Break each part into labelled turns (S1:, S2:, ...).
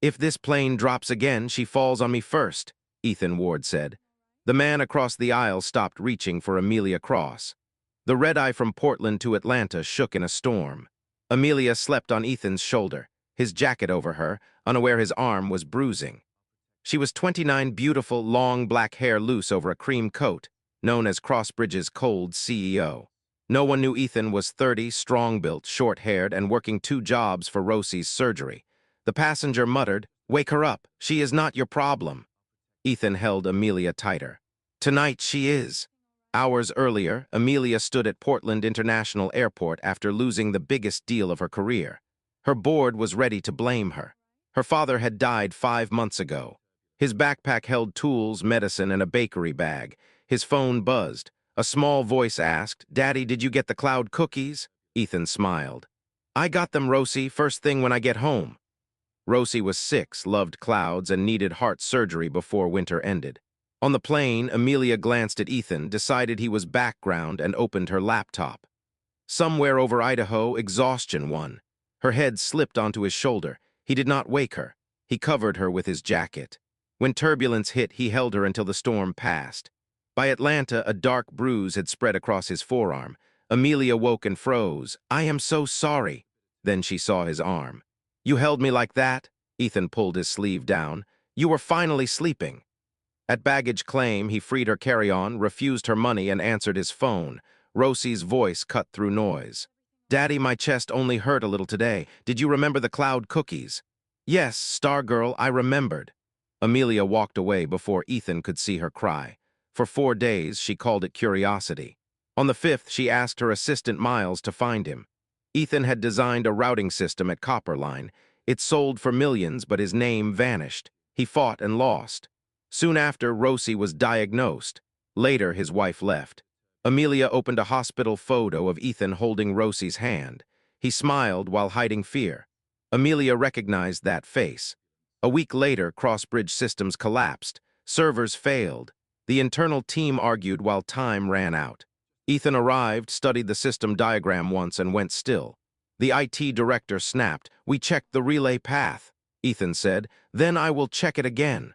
S1: "If this plane drops again, she falls on me first," Ethan Ward said. The man across the aisle stopped reaching for Amelia Cross. The red-eye from Portland to Atlanta shook in a storm. Amelia slept on Ethan's shoulder, his jacket over her, unaware his arm was bruising. She was 29, beautiful, long black hair loose over a cream coat, known as CrossBridge's cold CEO. No one knew Ethan was 30, strong-built, short-haired, and working 2 jobs for Rosie's surgery. The passenger muttered, "Wake her up, she is not your problem." Ethan held Amelia tighter. "Tonight she is." Hours earlier, Amelia stood at Portland International Airport after losing the biggest deal of her career. Her board was ready to blame her. Her father had died 5 months ago. His backpack held tools, medicine, and a bakery bag. His phone buzzed. A small voice asked, "Daddy, did you get the cloud cookies?" Ethan smiled. "I got them, Rosie, first thing when I get home." Rosie was 6, loved clouds, and needed heart surgery before winter ended. On the plane, Amelia glanced at Ethan, decided he was background, and opened her laptop. Somewhere over Idaho, exhaustion won. Her head slipped onto his shoulder. He did not wake her. He covered her with his jacket. When turbulence hit, he held her until the storm passed. By Atlanta, a dark bruise had spread across his forearm. Amelia woke and froze. "I am so sorry." Then she saw his arm. "You held me like that?" Ethan pulled his sleeve down. "You were finally sleeping." At baggage claim, he freed her carry-on, refused her money, and answered his phone. Rosie's voice cut through noise. "Daddy, my chest only hurt a little today. Did you remember the cloud cookies?" "Yes, Stargirl, I remembered." Amelia walked away before Ethan could see her cry. For 4 days, she called it curiosity. On the 5th, she asked her assistant Miles to find him. Ethan had designed a routing system at Copperline. It sold for millions, but his name vanished. He fought and lost. Soon after, Rosie was diagnosed. Later, his wife left. Amelia opened a hospital photo of Ethan holding Rosie's hand. He smiled while hiding fear. Amelia recognized that face. A week later, CrossBridge systems collapsed. Servers failed. The internal team argued while time ran out. Ethan arrived, studied the system diagram once, and went still. The IT director snapped, "We checked the relay path." Ethan said, "Then I will check it again."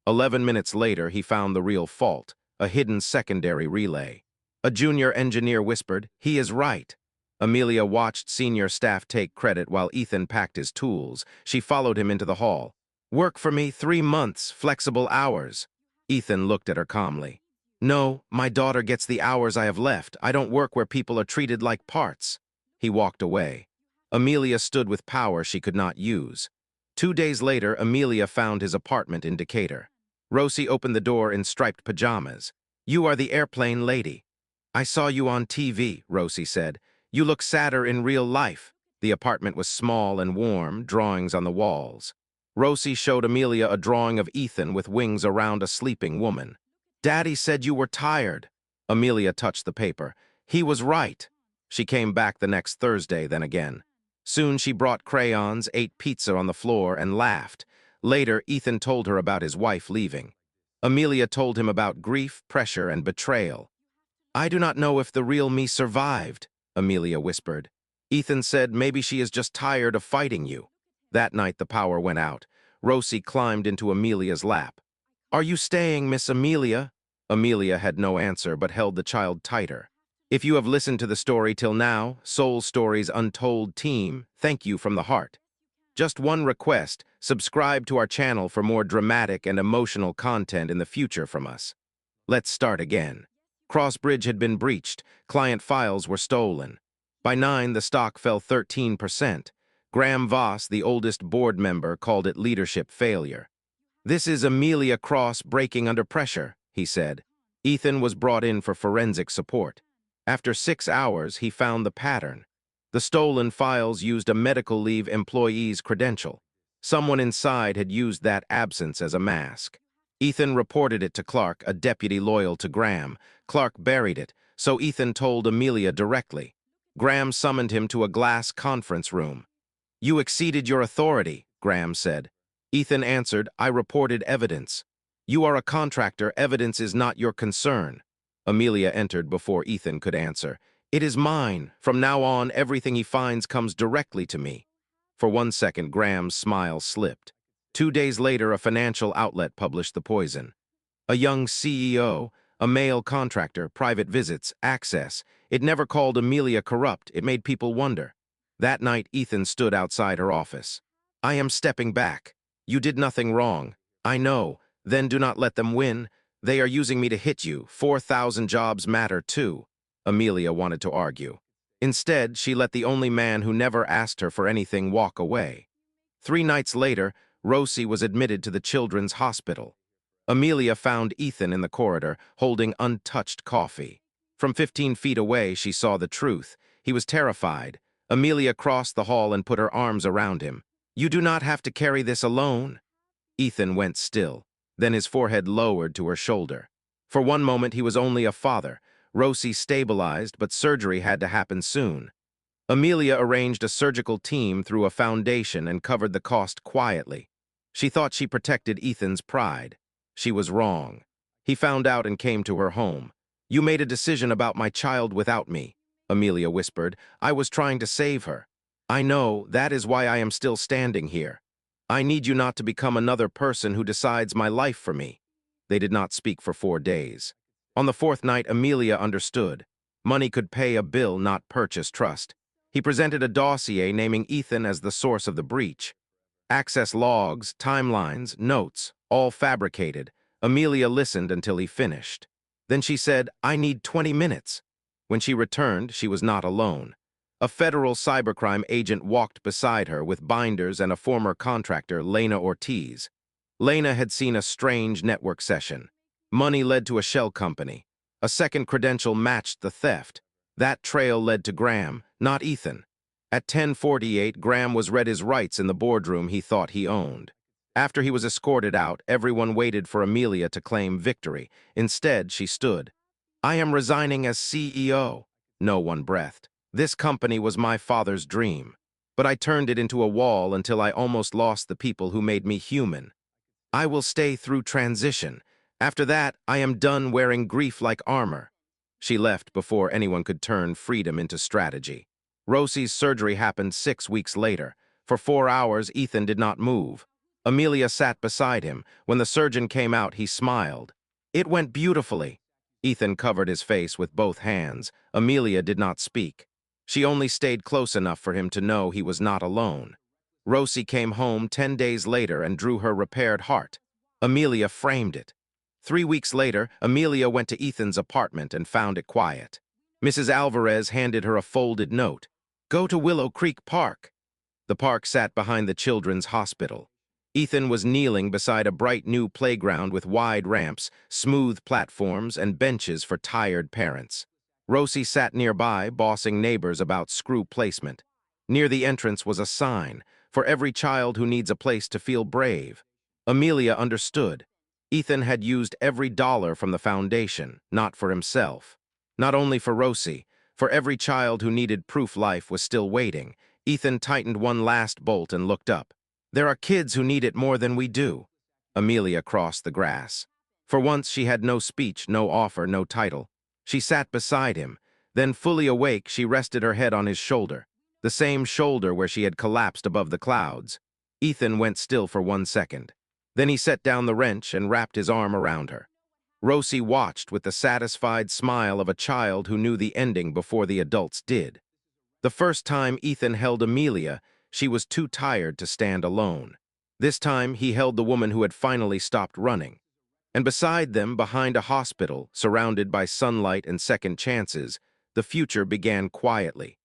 S1: 11 minutes later, he found the real fault, a hidden secondary relay. A junior engineer whispered, "He is right." Amelia watched senior staff take credit while Ethan packed his tools. She followed him into the hall. "Work for me 3 months, flexible hours." Ethan looked at her calmly. "No, my daughter gets the hours I have left. I don't work where people are treated like parts." He walked away. Amelia stood with power she could not use. 2 days later, Amelia found his apartment in Decatur. Rosie opened the door in striped pajamas. "You are the airplane lady." "I saw you on TV," Rosie said. "You look sadder in real life." The apartment was small and warm, drawings on the walls. Rosie showed Amelia a drawing of Ethan with wings around a sleeping woman. "Daddy said you were tired." Amelia touched the paper. "He was right." She came back the next Thursday, then again. Soon she brought crayons, ate pizza on the floor, and laughed. Later, Ethan told her about his wife leaving. Amelia told him about grief, pressure, and betrayal. "I do not know if the real me survived," Amelia whispered. Ethan said, "Maybe she is just tired of fighting you." That night, the power went out. Rosie climbed into Amelia's lap. "Are you staying, Miss Amelia?" Amelia had no answer but held the child tighter. If you have listened to the story till now, Soul Stories Untold team, thank you from the heart. Just one request, subscribe to our channel for more dramatic and emotional content in the future from us. Let's start again. CrossBridge had been breached. Client files were stolen. By 9, the stock fell 13%. Graham Voss, the oldest board member, called it leadership failure. "This is Amelia Cross breaking under pressure," he said. Ethan was brought in for forensic support. After 6 hours, he found the pattern. The stolen files used a medical leave employee's credential. Someone inside had used that absence as a mask. Ethan reported it to Clark, a deputy loyal to Graham. Clark buried it, so Ethan told Amelia directly. Graham summoned him to a glass conference room. "You exceeded your authority," Graham said. Ethan answered, "I reported evidence." "You are a contractor. Evidence is not your concern." Amelia entered before Ethan could answer. "It is mine. From now on, everything he finds comes directly to me." For 1 second, Graham's smile slipped. 2 days later, a financial outlet published the poison. A young CEO, a male contractor, private visits, access. It never called Amelia corrupt. It made people wonder. That night, Ethan stood outside her office. I am stepping back. You did nothing wrong. I know. Then do not let them win. They are using me to hit you. 4,000 jobs matter too. Amelia wanted to argue. Instead, she let the only man who never asked her for anything walk away. 3 nights later, Rosie was admitted to the children's hospital. Amelia found Ethan in the corridor, holding untouched coffee. From 15 feet away, she saw the truth. He was terrified. Amelia crossed the hall and put her arms around him. You do not have to carry this alone. Ethan went still. Then his forehead lowered to her shoulder. For one moment, he was only a father. Rosie stabilized, but surgery had to happen soon. Amelia arranged a surgical team through a foundation and covered the cost quietly. She thought she protected Ethan's pride. She was wrong. He found out and came to her home. You made a decision about my child without me, Amelia whispered. I was trying to save her. I know, that is why I am still standing here. I need you not to become another person who decides my life for me. They did not speak for 4 days. On the 4th night, Amelia understood. Money could pay a bill, not purchase trust. He presented a dossier naming Ethan as the source of the breach. Access logs, timelines, notes, all fabricated. Amelia listened until he finished. Then she said, I need 20 minutes. When she returned, she was not alone. A federal cybercrime agent walked beside her with binders and a former contractor, Lena Ortiz. Lena had seen a strange network session. Money led to a shell company. A second credential matched the theft. That trail led to Graham, not Ethan. At 10:48, Graham was read his rights in the boardroom he thought he owned. After he was escorted out, everyone waited for Amelia to claim victory. Instead, she stood. I am resigning as CEO. No one breathed. This company was my father's dream. But I turned it into a wall until I almost lost the people who made me human. I will stay through transition. After that, I am done wearing grief like armor. She left before anyone could turn freedom into strategy. Rosie's surgery happened 6 weeks later. For 4 hours, Ethan did not move. Amelia sat beside him. When the surgeon came out, he smiled. It went beautifully. Ethan covered his face with both hands. Amelia did not speak. She only stayed close enough for him to know he was not alone. Rosie came home 10 days later and drew her repaired heart. Amelia framed it. 3 weeks later, Amelia went to Ethan's apartment and found it quiet. Mrs. Alvarez handed her a folded note. Go to Willow Creek Park. The park sat behind the children's hospital. Ethan was kneeling beside a bright new playground with wide ramps, smooth platforms, and benches for tired parents. Rosie sat nearby, bossing neighbors about screw placement. Near the entrance was a sign, for every child who needs a place to feel brave. Amelia understood. Ethan had used every dollar from the foundation, not for himself. Not only for Rosie, for every child who needed proof life was still waiting. Ethan tightened one last bolt and looked up. There are kids who need it more than we do. Amelia crossed the grass. For once she had no speech, no offer, no title. She sat beside him. Then, fully awake, she rested her head on his shoulder, the same shoulder where she had collapsed above the clouds. Ethan went still for 1 second. Then he set down the wrench and wrapped his arm around her. Rosie watched with the satisfied smile of a child who knew the ending before the adults did. The first time Ethan held Amelia, she was too tired to stand alone. This time, he held the woman who had finally stopped running. And beside them, behind a hospital, surrounded by sunlight and second chances, the future began quietly.